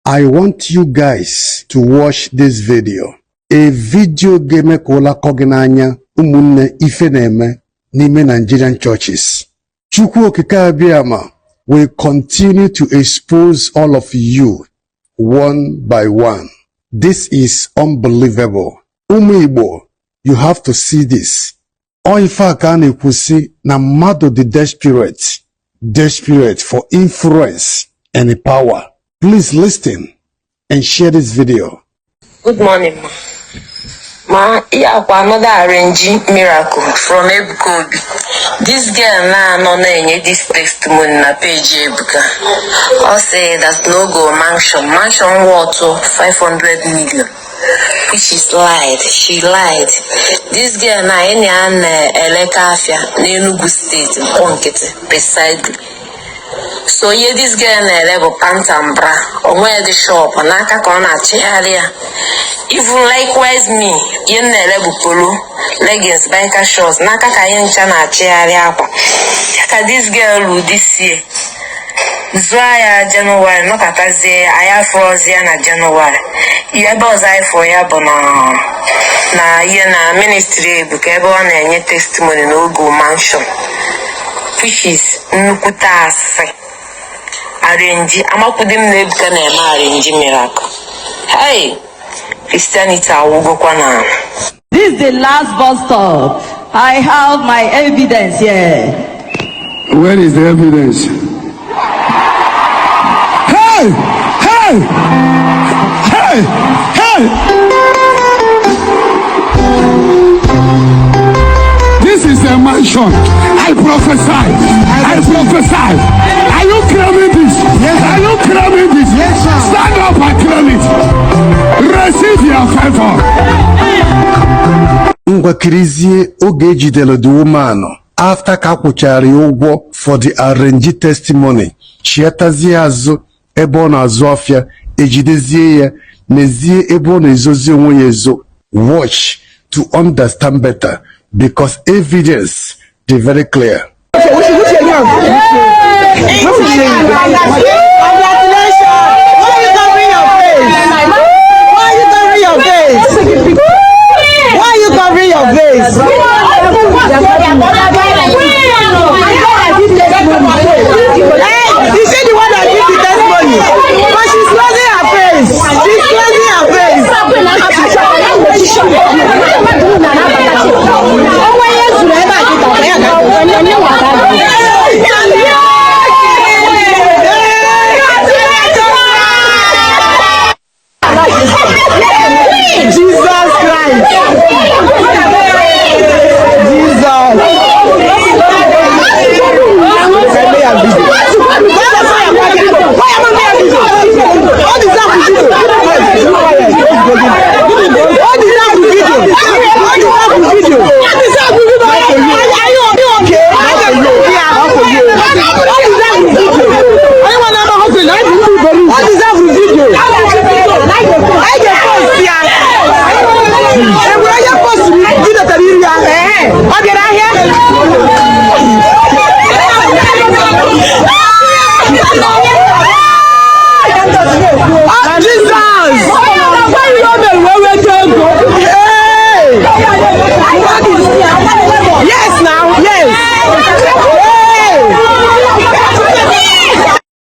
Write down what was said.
I want you guys to watch this video. A video game kola koginanya umunne ife na-eme n'ime Nigerian churches. Chukwu okike abịama will continue to expose all of you one by one. This is unbelievable. Ụmụ Igbo, you have to see this. Ọ ife aka a na-ekwusi na mmadụ dị desperate for influence and power. Please listen and share this video. Good morning, ma. Yeah, another Arrangee miracle from Ebuka. This girl now this testimony na page Ebuka. I say that no go mansion worth 500 million, which is lied. She lied. This girl now any Elekafia Enugu State Ponkete beside. So this girl na level pants and bra or where the shop and I can even likewise me yen na level polo leggings biker shorts naka kayen chana chiaria ka this girl who this year Zwaya January no katazie aya frozia na January ya boza for ya bona na ye na ministry buka ebe ọ na-enye testimony n'ogo mansion which is nnukwute asị Arrangee amakwudim na Ebuka na-eme Arrangee miracle. Hey, Christianity awugokwa na. This is the last bus stop. I have my evidence here. Where is the evidence? Hey! Hey! Hey! Hey! This is a mansion. I prophesy. I prophesy. Are you claiming this? Yes. Are you claiming this? Yes, sir. Stand up and claim it. Receive your favor. Ngwakirizie oge ejidere the woman after ka kwụchara ụgwọ for the Arrangee testimony. Chiatazie azụ ebe ọ na-azụ afịa ejidezie ya nezie ebe ọ na-ezozi onwe ya ezo. Watch to understand better because evidence is very clear. Yes, now, yes.